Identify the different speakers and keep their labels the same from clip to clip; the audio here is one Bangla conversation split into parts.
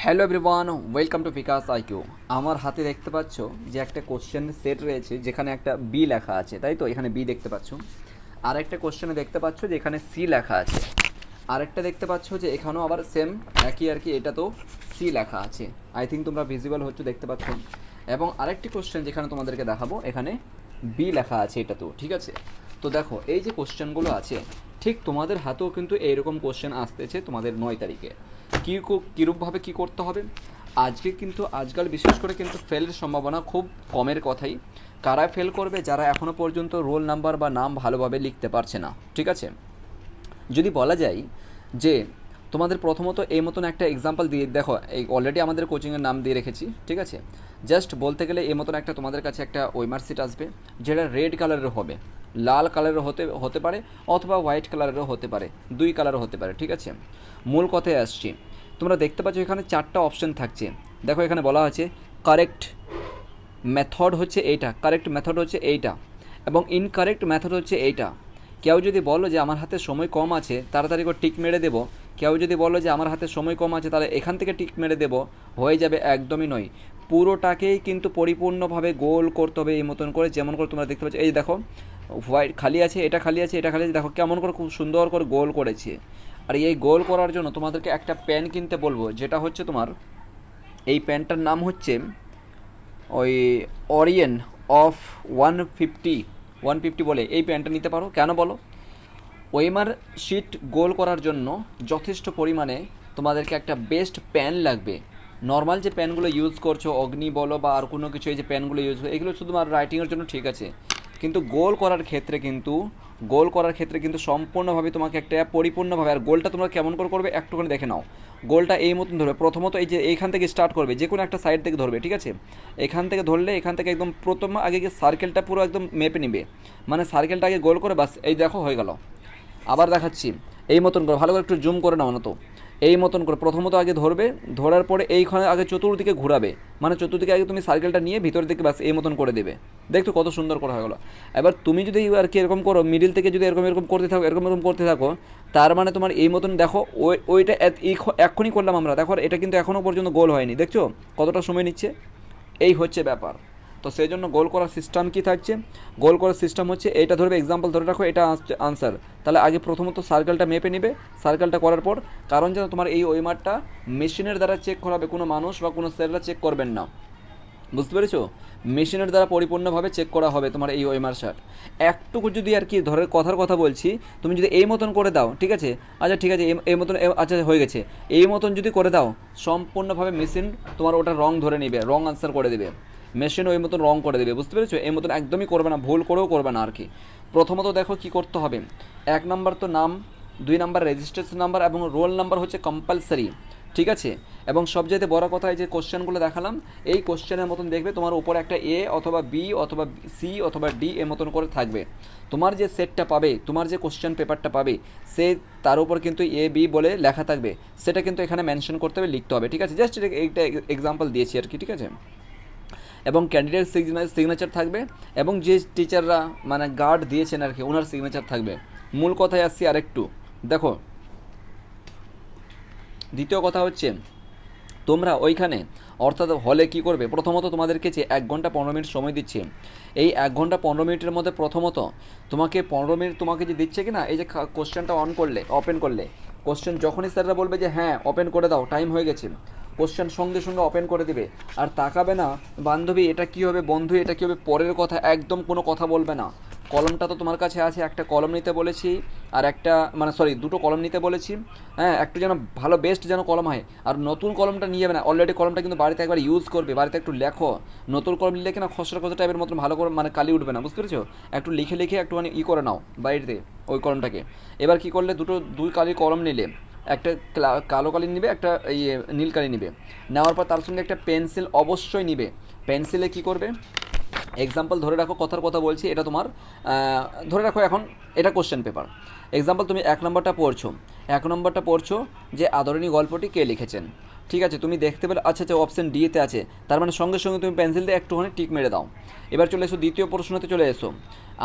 Speaker 1: Hello everyone, welcome to Bikash IQ. আমার হাতে দেখতে পাচ্ছ যে একটা কোশ্চেন সেট রয়েছে যেখানে একটা বি লেখা আছে, তাই তো? এখানে বি দেখতে পাচ্ছ। আর একটা কোশ্চেনে দেখতে পাচ্ছ যে এখানে সি লেখা আছে। আরেকটা দেখতে পাচ্ছ যে এখানেও আবার সেম একই আর কি, এটা তো সি লেখা আছে। আই থিঙ্ক তোমরা ভিজিবল হচ্ছে, দেখতে পাচ্ছ। এবং আরেকটি কোশ্চেন যেখানে তোমাদেরকে দেখাবো, এখানে বি লেখা আছে, এটা তো ঠিক আছে। তো দেখো, এই যে কোশ্চেনগুলো আছে, ঠিক তোমাদের হাতেও কিন্তু এইরকম কোশ্চেন আসতেছে তোমাদের 9 তারিখে। কীরূপভাবে কী করতে হবে আজকে, কিন্তু আজকাল বিশেষ করে কিন্তু ফেলের সম্ভাবনা খুব কমের কথাই। কারা ফেল করবে? যারা এখনও পর্যন্ত রোল নাম্বার বা নাম ভালোভাবে লিখতে পারছে না, ঠিক আছে। যদি বলা যায় যে তোমাদের প্রথমত এই মতন একটা এক্সাম্পল দিয়ে দেখো, এই অলরেডি আমাদের কোচিংয়ের নাম দিয়ে রেখেছি, ঠিক আছে। জাস্ট বলতে গেলে এই মতন একটা তোমাদের কাছে একটা ওয়েমার সিট আসবে, যেটা রেড কালারের হবে, লাল কালারের হতে পারে, অথবা হোয়াইট কালারেরও হতে পারে, দুই কালারও হতে পারে, ঠিক আছে। মূল কথায় আসছি, তোমরা দেখতে পাচ্ছ এখানে 4টা অপশন থাকছে। দেখো এখানে বলা আছে কারেক্ট মেথড হচ্ছে এইটা, কারেক্ট মেথড হচ্ছে এইটা, এবং ইনকারেক্ট মেথড হচ্ছে এইটা। কেউ যদি বলো যে আমার হাতে সময় কম আছে, তাড়াতাড়ি করে টিক মেরে দেবো। কেউ যদি বলো যে আমার হাতে সময় কম আছে, তাহলে এখান থেকে টিক মেরে দেবো, হয়ে যাবে। একদমই নয়, পুরোটাকেই কিন্তু পরিপূর্ণভাবে গোল করতে হবে এই মতন করে। যেমন করে তোমরা দেখতে পাচ্ছ, এই দেখো হোয়াইট খালি আছে, এটা খালি আছে, এটা খালি আছে, দেখো কেমন করে খুব সুন্দর করে গোল করেছে। আর এই গোল করার জন্য তোমাদেরকে একটা পেন কিনতে বলবো, যেটা হচ্ছে তোমার, এই পেনটার নাম হচ্ছে ওই অরিয়েন অফ 150 বলে এই পেনটা নিতে পারো। কেন বলো? ওয়েমার শিট গোল করার জন্য যথেষ্ট পরিমাণে তোমাদেরকে একটা বেস্ট প্যান লাগবে। নর্মাল যে প্যানগুলো ইউজ করছো, অগ্নি বলো বা আর কোনো কিছু, এই যে প্যানগুলো ইউজ করো, এগুলো শুধুমাত্র রাইটিংয়ের জন্য, ঠিক আছে। কিন্তু গোল করার ক্ষেত্রে কিন্তু সম্পূর্ণভাবে তোমাকে একটা পরিপূর্ণভাবে, আর গোলটা তোমরা কেমন করে করবে একটুখানি দেখে নাও। গোলটা এই মতন ধরবে। প্রথমত এই যে এইখান থেকে স্টার্ট করবে, যে কোনো একটা সাইড থেকে ধরবে, ঠিক আছে। এখান থেকে ধরলে এখান থেকে একদম প্রথম আগে সার্কেলটা পুরো একদম মেপে নিবে, মানে সার্কেলটা আগে গোল করে, বাস এই দেখো হয়ে গেল। আবার দেখাচ্ছি, এই মতন করে ভালো করে একটু জুম করে নাও না তো। এই মতন করে প্রথমত আগে ধরবে, ধরার পরে এইখানে আগে চতুর্দিকে ঘোরাবে, মানে চতুর্দিকে আগে তুমি সার্কেলটা নিয়ে ভিতরের দিকে বাস এই মতন করে দেবে। দেখতো কত সুন্দর করা হয়ে গেলো। এবার তুমি যদি আর কি এরকম করো, মিডিল থেকে যদি এরকম এরকম করতে থাকো, এরকম এরকম করতে থাকো, তার মানে তোমার এই মতন দেখো, ওইটা এক্ষুনি করলাম আমরা, দেখো এটা কিন্তু এখনও পর্যন্ত গোল হয়নি, দেখছো কতটা সময় নিচ্ছে। এই হচ্ছে ব্যাপার। তো সেই জন্য গোল করার সিস্টেম কী থাকছে? গোল করার সিস্টেম হচ্ছে, এইটা ধরবে, এক্সাম্পল ধরে রাখো, এটা আনসার। তাহলে আগে প্রথমত সার্কেলটা মেপে নেবে। সার্কেলটা করার পর, কারণ যেন তোমার এই ওয়েমারটা মেশিনের দ্বারা চেক করাবে, কোনো মানুষ বা কোনো স্যাররা চেক করবেন না, বুঝতে পেরেছো? মেশিনের দ্বারা পরিপূর্ণভাবে চেক করা হবে তোমার এই ওয়েমার শার্ট। একটুকু যদি আর কি ধরে কথার কথা বলছি, তুমি যদি এই মতন করে দাও, ঠিক আছে, আচ্ছা ঠিক আছে, এই মতন, আচ্ছা হয়ে গেছে, এই মতন যদি করে দাও, সম্পূর্ণভাবে মেশিন তোমার ওটা রং ধরে নেবে, রং আনসার করে দেবে, মেশিন ওই মতন রং করে দেবে, বুঝতে পেরেছো? এই মতন একদমই করবে না, ভুল করেও করবে না আর কি। প্রথমত দেখো কি করতে হবে। 1 নাম্বার তো নাম, 2 নাম্বার রেজিস্ট্রেশন নাম্বার এবং রোল নাম্বার হচ্ছে কম্পালসারি, ঠিক আছে। এবং সবচাইতে বড় কথা, এই যে কোশ্চেনগুলো দেখালাম, এই কোশ্চেনের মতন দেখবে তোমার উপরে একটা এ অথবা বি অথবা সি অথবা ডি এর মতন করে থাকবে। তোমার যে সেটটা পাবে, তোমার যে কোশ্চেন পেপারটা পাবে, সে তার উপর কিন্তু এ বি বলে লেখা থাকবে, সেটা কিন্তু এখানে মেনশন করতে হবে, লিখতে হবে, ঠিক আছে। জাস্ট এইটা এক্সাম্পল দিয়েছি আর কি, ঠিক আছে। এবং ক্যান্ডিডেট সিগনেচার থাকবে, এবং যে টিচাররা মানে গার্ড দিয়েছেন আর কি, ওনার সিগনেচার থাকবে। মূল কথায় আসছি আরেকটু, দেখো দ্বিতীয় কথা হচ্ছে, তোমরা ওইখানে অর্থাৎ হলে কি করবে, প্রথমত তোমাদেরকে যে 1 ঘন্টা 15 মিনিট সময় দিচ্ছে, এই 1 ঘন্টা 15 মিনিটের মধ্যে প্রথমত তোমাকে 15 মিনিট তোমাকে যে দিচ্ছে কি না, এই যে কোশ্চেনটা ওপেন করলে, কোশ্চেন যখনই স্যাররা বলবে যে হ্যাঁ ওপেন করে দাও, টাইম হয়ে গেছে, কোশ্চেন সঙ্গে সঙ্গে ওপেন করে দিবে। আর তাকাবে না বান্ধবী এটা কী হবে, বন্ধু এটা কী হবে, পরের কথা একদম কোনো কথা বলবে না। কলমটা তো তোমার কাছে আছে, একটা কলম নিতে বলেছি, আর একটা মানে সরি 2টো কলম নিতে বলেছি, হ্যাঁ, একটু যেন ভালো বেস্ট যেন কলম হয়। আর নতুন কলমটা নিয়ে যাবে না, অলরেডি কলমটা কিন্তু বাড়িতে একবার ইউজ করবে, বাড়িতে একটু লেখো। নতুন কলম নিলে কিনা খসড়া খসড়া টাইপের মতন ভালো করে মানে কালি উঠবে না, বুঝতে পেরেছো? একটু লিখে লিখে একটুখানি করে নাও বাড়িতে ওই কলমটাকে। এবার কি করলে, দুই কালির কলম নিলে, একটা কালো কালি নিবে, একটা নীল কালি নিবে। নেওয়ার পর তার সঙ্গে একটা পেন্সিল অবশ্যই নিবে। পেন্সিলে কি করবে, এক্সাম্পল ধরে রাখো, কথার কথা বলছি, এটা তোমার ধরে রাখো এখন এটা কোশ্চেন পেপার। এক্সাম্পল তুমি 1 নম্বরটা পড়ছো, 1 নম্বরটা পড়ছো যে আদরণী গল্পটি কে লিখেছেন, ঠিক আছে, তুমি দেখতে পেলে আচ্ছা আচ্ছা অপশান ডিতে আছে, তার মানে সঙ্গে সঙ্গে তুমি পেন্সিল দিয়ে একটুখানি টিক মেরে দাও। এবার চলে এসো দ্বিতীয় প্রশ্নতে চলে এসো,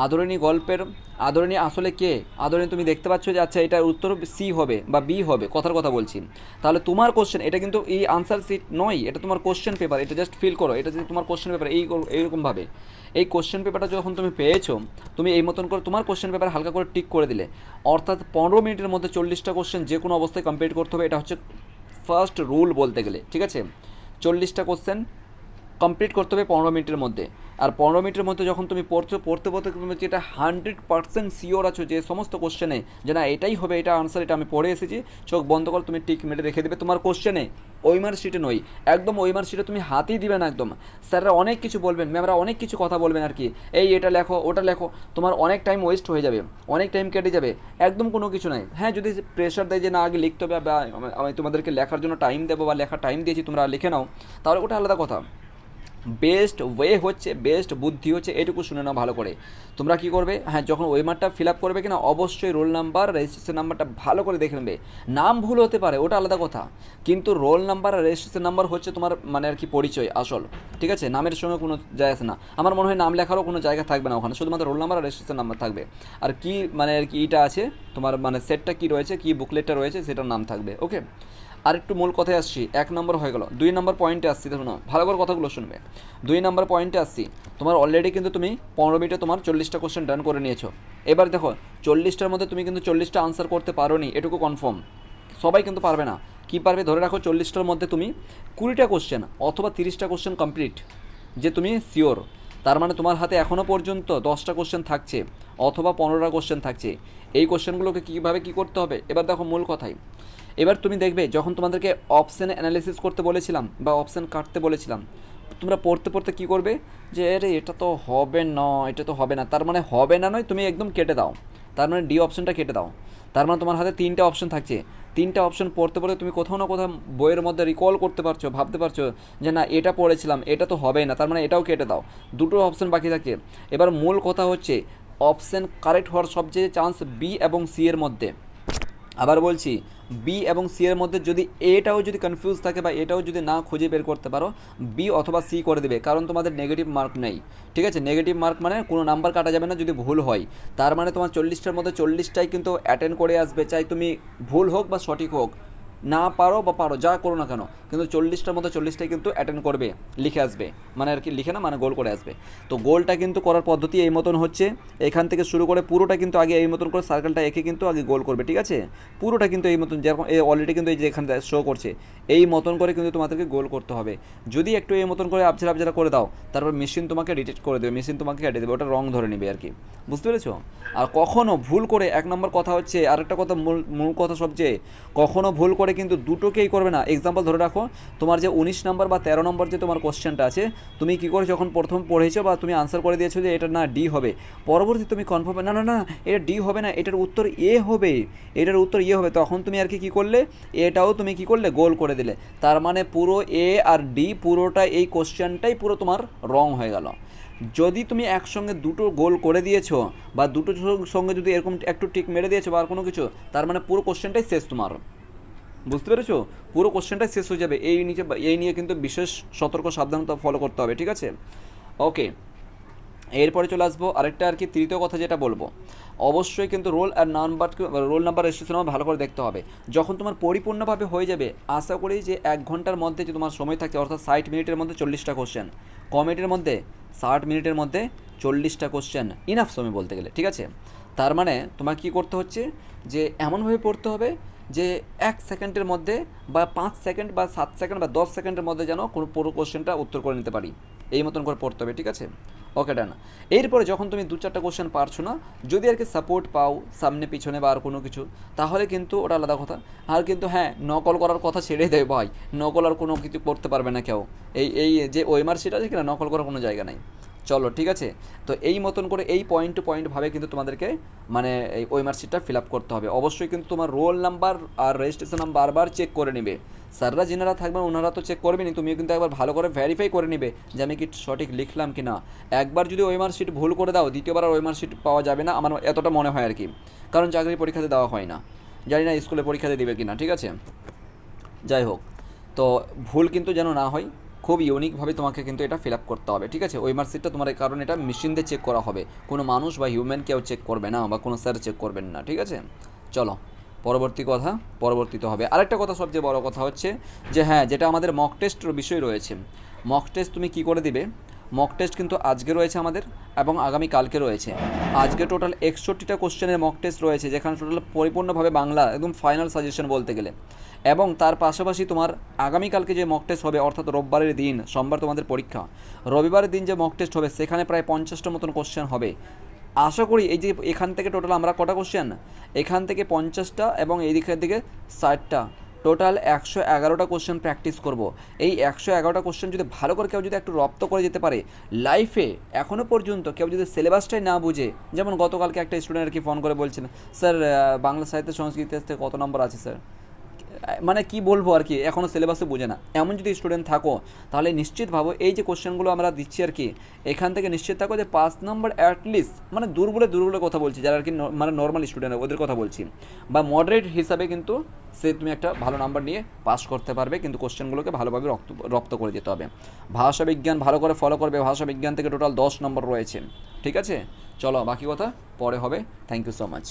Speaker 1: আদরণী গল্পের আদরণী আসলে কে, আদরণী তুমি দেখতে পাচ্ছ যে আচ্ছা এটার উত্তর সি হবে বা বি হবে, কথার কথা বলছি। তাহলে তোমার কোশ্চেন, এটা কিন্তু এই আনসার শিট নয়, এটা তোমার কোশ্চেন পেপার, এটা জাস্ট ফিল করো, এটা যে তোমার কোশ্চেন পেপার এইরকমভাবে এই কোশ্চেন পেপারটা যখন তুমি পেয়েছো, তুমি এই মতন করে তোমার কোশ্চেন পেপার হালকা করে টিক করে দিলে, অর্থাৎ 15 মিনিটের মধ্যে 40টা কোশ্চেন যে কোনো অবস্থায় কমপ্লিট করতে হবে, এটা হচ্ছে ফার্স্ট রুল বলতে গেলে, ঠিক আছে। 40টা কোশ্চেন কমপ্লিট করতে হবে 15 মিনিটের মধ্যে। আর 15 মিনিটের মধ্যে যখন তুমি পড়তে পড়তে তুমি যেটা 100% শিওর আছো যে সমস্ত কোশ্চেনে যে না এটাই হবে, এটা আনসার, এটা আমি পড়ে এসেছি, চোখ বন্ধ করে তুমি টিক মেরে রেখে দেবে তোমার কোশ্চেনে, ওই মার্কশিটে নয়, একদম ওই মার্কশিটে তুমি হাতই দিবে না একদম। স্যাররা অনেক কিছু বলবেন, ম্যামরা অনেক কিছু কথা বলবেন আর কি, এই এটা লেখো ওটা লেখো, তোমার অনেক টাইম ওয়েস্ট হয়ে যাবে, অনেক টাইম কেটে যাবে, একদম কোনো কিছু নাই। হ্যাঁ যদি প্রেশার দেয় যে না আগে লিখতে হবে বা আমি তোমাদেরকে লেখার জন্য টাইম দেবো বা লেখার টাইম দিয়েছি তোমরা লিখে নাও, তাহলে ওটা আলাদা কথা। বেস্ট ওয়ে হচ্ছে, বেস্ট বুদ্ধি হচ্ছে, এটুকু শুনে নাও ভালো করে। তোমরা কী করবে, হ্যাঁ যখন ওয়েমারটা ফিল আপ করবে কিনা অবশ্যই রোল নাম্বার রেজিস্ট্রেশন নাম্বারটা ভালো করে দেখে নেবে। নাম ভুল হতে পারে ওটা আলাদা কথা, কিন্তু রোল নাম্বার আর রেজিস্ট্রেশন নাম্বার হচ্ছে তোমার মানে আর কি পরিচয় আসল, ঠিক আছে। নামের সঙ্গে কোনো যায় আসে না, আমার মনে হয় নাম লেখারও কোনো জায়গা থাকবে না ওখানে, শুধুমাত্র রোল নাম্বার আর রেজিস্ট্রেশন নাম্বার থাকবে। আর কি মানে আর কি এটা আছে তোমার মানে সেটটা কী রয়েছে, কী বুকলেটটা রয়েছে সেটার নাম থাকবে, ওকে। আর একটু মূল কথায় আসছি, 1 নম্বর হয়ে গেল, 2 নম্বর পয়েন্টে আসছি, দেখুন ভালো করে কথাগুলো শুনবে। 2 নম্বর পয়েন্টে আসছি, তোমার অলরেডি কিন্তু তুমি 15 মিনিটে তোমার 40টা কোশ্চেন ডান করে নিয়েছো। এবার দেখো 40টার মধ্যে তুমি কিন্তু 40টা আনসার করতে পারো নি, এটুকু কনফার্ম, সবাই কিন্তু পারবে না। কী পারবে ধরে রাখো 40টার মধ্যে তুমি 20টা কোশ্চেন অথবা 30টা কোশ্চেন কমপ্লিট, যে তুমি শিওর, তার মানে তোমার হাতে এখনও পর্যন্ত 10টা কোশ্চেন থাকছে অথবা 15টা কোশ্চেন থাকছে। এই কোশ্চেনগুলোকে কীভাবে কী করতে হবে, এবার দেখো মূল কথাই। এবার তুমি দেখবে যখন তোমাদেরকে অপশান অ্যানালিসিস করতে বলেছিলাম বা অপশান কাটতে বলেছিলাম, তোমরা পড়তে পড়তে কী করবে যে আরে এটা তো হবে না, এটা তো হবে না, তার মানে হবে না নয় তুমি একদম কেটে দাও, তার মানে ডি অপশানটা কেটে দাও। তার মানে তোমার হাতে 3টে অপশান থাকছে, 3টে অপশান পড়তে পড়তে তুমি কোথাও না কোথাও বইয়ের মধ্যে রিকল করতে পারছো, ভাবতে পারছো যে না এটা পড়েছিলাম, এটা তো হবে না, তার মানে এটাও কেটে দাও, দুটো অপশান বাকি থাকে। এবার মূল কথা হচ্ছে অপশান কারেক্ট হওয়ার সবচেয়ে চান্স বি এবং সি এর মধ্যে। আবার বলছি বি এবং সি এর মধ্যে যদি এটাও যদি কনফিউজ থাকে বা এটাও যদি না খুঁজে বের করতে পারো, বি অথবা সি করে দেবে, কারণ তোমাদের নেগেটিভ মার্ক নেই, ঠিক আছে। নেগেটিভ মার্ক মানে কোনো নাম্বার কাটা যাবে না যদি ভুল হয়, তার মানে তোমার 40টার মধ্যে 40টাই কিন্তু অ্যাটেন্ড করে আসবে, চাই তুমি ভুল হোক বা সঠিক হোক, না পারো বা পারো যা করো না কেন, কিন্তু 40টার মধ্যে 40টাই কিন্তু অ্যাটেন্ড করবে, লিখে আসবে, মানে আর কি লিখে না মানে গোল করে আসবে। তো গোলটা কিন্তু করার পদ্ধতি এই মতন হচ্ছে, এখান থেকে শুরু করে পুরোটা কিন্তু আগে এই মতন করে সার্কেলটা এঁকে কিন্তু আগে গোল করবে, ঠিক আছে। পুরোটা কিন্তু এই মতন যেরকম এই অলরেডি কিন্তু এই যে এখানে শো করছে এই মতন করে কিন্তু তোমাদেরকে গোল করতে হবে। যদি একটু এই মতন করে আবঝারা আবঝারা করে দাও, তারপর মেশিন তোমাকে ডিটেক্ট করে দেবে, মেশিন তোমাকে কেটে দেবে, ওটা রং ধরে নেবে আর কি, বুঝতে পেরেছো। আর কখনও ভুল করে 1 নম্বর কথা হচ্ছে, আরেকটা কথা মূল কথা সবচেয়ে, কখনও ভুল করে কিন্তু দুটোকেই করবে না। এক্সাম্পল ধরে রাখো তোমার যে 19 নম্বর বা 13 নম্বর যে তোমার কোশ্চেনটা আছে, তুমি কী করে যখন প্রথম পড়েছো বা তুমি আনসার করে দিয়েছো যে এটা না ডি হবে, পরবর্তী তুমি কনফার্ম না না না এটা ডি হবে না, এটার উত্তর এ হবে, এটার উত্তর ইয়ে হবে, তখন তুমি আর কি করলে এটাও তুমি কি করলে গোল করে দিলে, তার মানে পুরো এ আর ডি পুরোটা এই কোশ্চেনটাই পুরো তোমার রং হয়ে গেল। যদি তুমি একসঙ্গে দুটো গোল করে দিয়েছো বা দুটো সঙ্গে যদি এরকম একটু টিক মেরে দিয়েছো বা আর কোনো কিছু, তার মানে পুরো কোশ্চেনটাই শেষ তোমার, বুঝতে পেরেছো, পুরো কোশ্চেনটাই শেষ হয়ে যাবে। এই নিয়ে কিন্তু বিশেষ সতর্ক সাবধানতা ফলো করতে হবে, ঠিক আছে। ওকে, এরপরে চলে আসবো আরেকটা আর কি তৃতীয় কথা যেটা বলবো, অবশ্যই কিন্তু রোল নাম্বার রেজিস্ট্রেশন ভালো করে দেখতে হবে। যখন তোমার পরিপূর্ণভাবে হয়ে যাবে, আশা করি যে 1 ঘন্টার মধ্যে যে তোমার সময় থাকে, অর্থাৎ 60 মিনিটের মধ্যে 40টা কোশ্চেন, কমেডির মধ্যে 60 মিনিটের মধ্যে 40টা কোশ্চেন ইনাফ সময় বলতে গেলে, ঠিক আছে। তার মানে তোমার কী করতে হচ্ছে যে এমনভাবে পড়তে হবে যে 1 সেকেন্ডের মধ্যে বা 5 সেকেন্ড বা 7 সেকেন্ড বা 10 সেকেন্ডের মধ্যে যেন কোনো পুরো কোশ্চেনটা উত্তর করে নিতে পারি, এই মতন করে পড়তে হবে, ঠিক আছে। ওকে ডান। এরপরে যখন তুমি 2-4টা কোশ্চেন পারছো না, যদি আর কি সাপোর্ট পাও সামনে পিছনে বা আর কোনো কিছু, তাহলে কিন্তু ওটা আলাদা কথা। আর কিন্তু হ্যাঁ নকল করার কথা ছেড়ে দেয় ভাই, নকল আর কোনো কিছু করতে পারবে না কেউ, এই যে ওয়েমার সেটা আছে কিনা নকল করার কোনো জায়গা নাই। চলো ঠিক আছে। তো এই মতন করে এই পয়েন্ট টু পয়েন্টভাবে কিন্তু তোমাদেরকে মানে এই ওএমআর শিটটা ফিল আপ করতে হবে। অবশ্যই কিন্তু তোমার রোল নাম্বার আর রেজিস্ট্রেশন নাম্বার বারবার চেক করে নেবে। স্যাররা যেনারা থাকবেন ওনারা তো চেক করবেনই, তুমিও কিন্তু একবার ভালো করে ভেরিফাই করে নেবে যে আমি কি সঠিক লিখলাম কি না। একবার যদি ওএমআর শিট ভুল করে দাও, দ্বিতীয়বার আর ওএমআর শিট পাওয়া যাবে না, আমার এতটা মনে হয় আর কি, কারণ চাকরি পরীক্ষাতে দেওয়া হয় না, জানি না স্কুলে পরীক্ষাতে দিবে কি না, ঠিক আছে। যাই হোক, তো ভুল কিন্তু যেন না হয়, খুব ইউনিকভাবে তোমাকে কিন্তু এটা ফিল আপ করতে হবে, ঠিক আছে। ওই মার্কশিটটা তোমার, কারণ এটা মেশিন দিয়ে চেক করা হবে, কোনো মানুষ বা হিউম্যান কেউ চেক করবে না, বা কোনো স্যার চেক করবেন না, ঠিক আছে। চলো পরবর্তী কথা পরবর্তীতে হবে। আরেকটা কথা, সবচেয়ে বড় কথা হচ্ছে যে হ্যাঁ, যেটা আমাদের মক টেস্টের বিষয় রয়েছে, মক টেস্ট তুমি কী করে দিবে। মক টেস্ট কিন্তু আজকে রয়েছে আমাদের, এবং আগামী কালকে রয়েছে। আজকে টোটাল 61টা কোশ্চেনের মক টেস্ট রয়েছে, যেখানে টোটাল পরিপূর্ণভাবে বাংলা, একদম ফাইনাল সাজেশন বলতে গেলে। এবং তার পাশাপাশি তোমার আগামীকালকে যে মক টেস্ট হবে, অর্থাৎ রোববারের দিন, সোমবার তোমাদের পরীক্ষা, রবিবারের দিন যে মক টেস্ট হবে সেখানে প্রায় 50টা মতন কোশ্চেন হবে। আশা করি এই যে এখান থেকে টোটাল আমরা কটা কোশ্চেন, এখান থেকে 50টা এবং এই দিকের দিকে 60টা, টোটাল 111টা কোশ্চেন প্র্যাকটিস করব। এই 111টা কোশ্চেন যদি ভালো করে কেউ যদি একটু রপ্ত করে যেতে পারে লাইফে, এখনও পর্যন্ত কেউ যদি সিলেবাসটাই না বুঝে, যেমন গতকালকে একটা স্টুডেন্ট আর কি ফোন করে বলছেন, স্যার বাংলা সাহিত্য সংস্কৃত থেকে কত নম্বর আছে স্যার, মানে কি বলবো আর কি, এখনও সিলেবাসে বোঝে না। এমন যদি স্টুডেন্ট থাকো, তাহলে নিশ্চিত ভাবো এই যে কোশ্চেনগুলো আমরা দিচ্ছি আর কি, এখান থেকে নিশ্চিত থাকো যে 5 নম্বর অ্যাটলিস্ট, মানে দুর্বলের কথা বলছি, যারা আর কি মানে নর্মাল স্টুডেন্ট ওদের কথা বলছি, বা মডারেট হিসাবে কিন্তু সে তুমি একটা ভালো নাম্বার নিয়ে পাস করতে পারবে, কিন্তু কোশ্চেনগুলোকে ভালোভাবে রপ্ত করে যেতে হবে। ভাষা বিজ্ঞান ভালো করে ফলো করবে, ভাষা বিজ্ঞান থেকে টোটাল 10 নম্বর রয়েছে, ঠিক আছে। চলো বাকি কথা পরে হবে। Thank you so much.